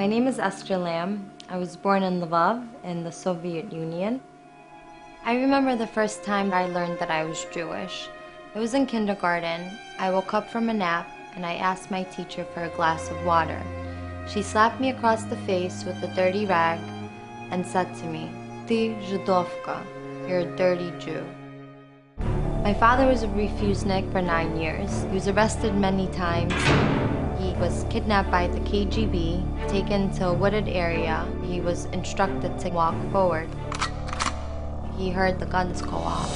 My name is Esther Lamb. I was born in Lvov in the Soviet Union. I remember the first time I learned that I was Jewish. It was in kindergarten. I woke up from a nap and I asked my teacher for a glass of water. She slapped me across the face with a dirty rag and said to me, "Ty Żydówka, you're a dirty Jew." My father was a refusenik for 9 years. He was arrested many times. He was kidnapped by the KGB, taken to a wooded area. He was instructed to walk forward. He heard the guns go off.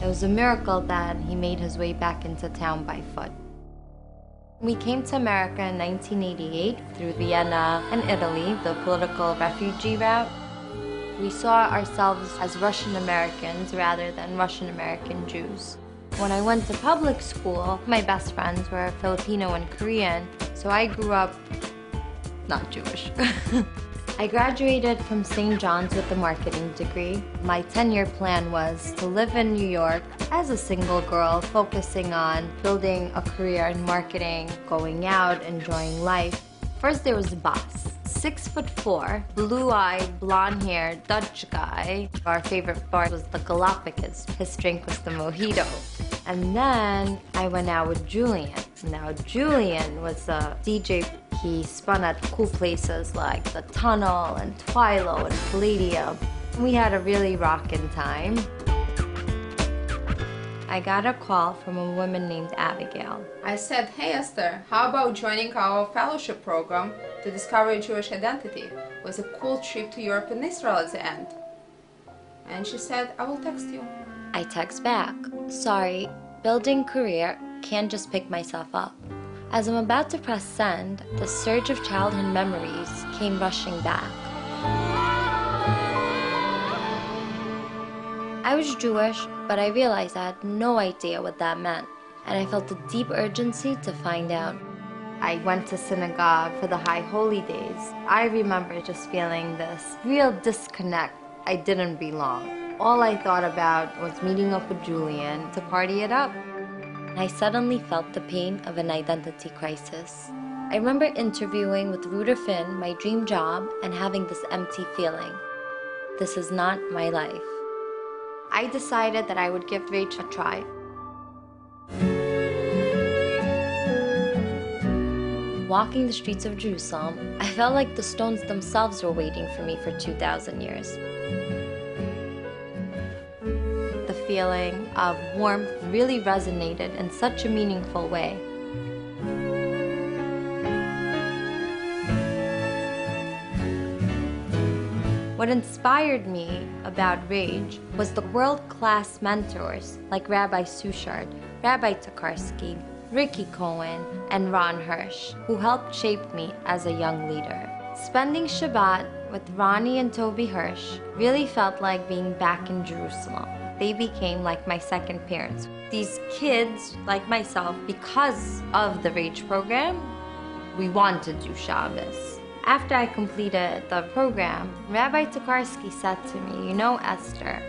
It was a miracle that he made his way back into town by foot. We came to America in 1988 through Vienna and Italy, the political refugee route. We saw ourselves as Russian Americans rather than Russian American Jews. When I went to public school, my best friends were Filipino and Korean, so I grew up not Jewish. I graduated from St. John's with a marketing degree. My 10-year plan was to live in New York as a single girl, focusing on building a career in marketing, going out, enjoying life. First there was the boss. 6'4", blue-eyed, blonde-haired Dutch guy. Our favorite bar was the Galapagos. His drink was the mojito. And then I went out with Julian. Now Julian was a DJ. He spun at cool places like the Tunnel and Twilo and Palladium. We had a really rockin' time. I got a call from a woman named Abigail. I said, "Hey Esther, how about joining our fellowship program to discover your Jewish identity? It was a cool trip to Europe and Israel at the end." And she said, "I will text you." I text back, "Sorry, building career, can't just pick myself up." As I'm about to press send, the surge of childhood memories came rushing back. I was Jewish, but I realized I had no idea what that meant, and I felt a deep urgency to find out. I went to synagogue for the High Holy Days. I remember just feeling this real disconnect. I didn't belong. All I thought about was meeting up with Julian to party it up. I suddenly felt the pain of an identity crisis. I remember interviewing with Rudder Finn, my dream job, and having this empty feeling. This is not my life. I decided that I would give RAJE a try. Walking the streets of Jerusalem, I felt like the stones themselves were waiting for me for 2,000 years. The feeling of warmth really resonated in such a meaningful way. What inspired me about RAJE was the world-class mentors like Rabbi Sushard, Rabbi Tokarski, Ricky Cohen, and Ron Hirsch, who helped shape me as a young leader. Spending Shabbat with Ronnie and Toby Hirsch really felt like being back in Jerusalem. They became like my second parents. These kids, like myself, because of the RAJE program, we want to do Shabbos. After I completed the program, Rabbi Tokarski said to me, "You know, Esther,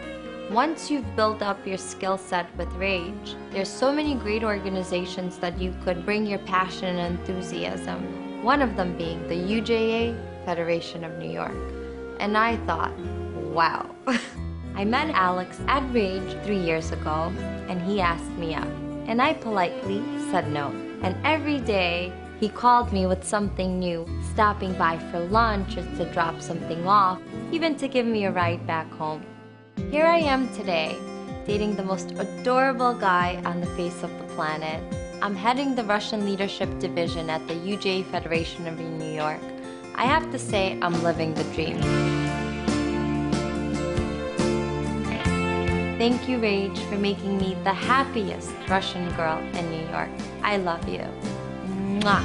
once you've built up your skill set with RAJE, there's so many great organizations that you could bring your passion and enthusiasm, one of them being the UJA Federation of New York." And I thought, wow. I met Alex at RAJE 3 years ago, and he asked me out. And I politely said no. And every day, he called me with something new, stopping by for lunch or to drop something off, even to give me a ride back home. Here I am today, dating the most adorable guy on the face of the planet. I'm heading the Russian Leadership Division at the UJA Federation of New York. I have to say, I'm living the dream. Thank you, RAJE, for making me the happiest Russian girl in New York. I love you. Mwah.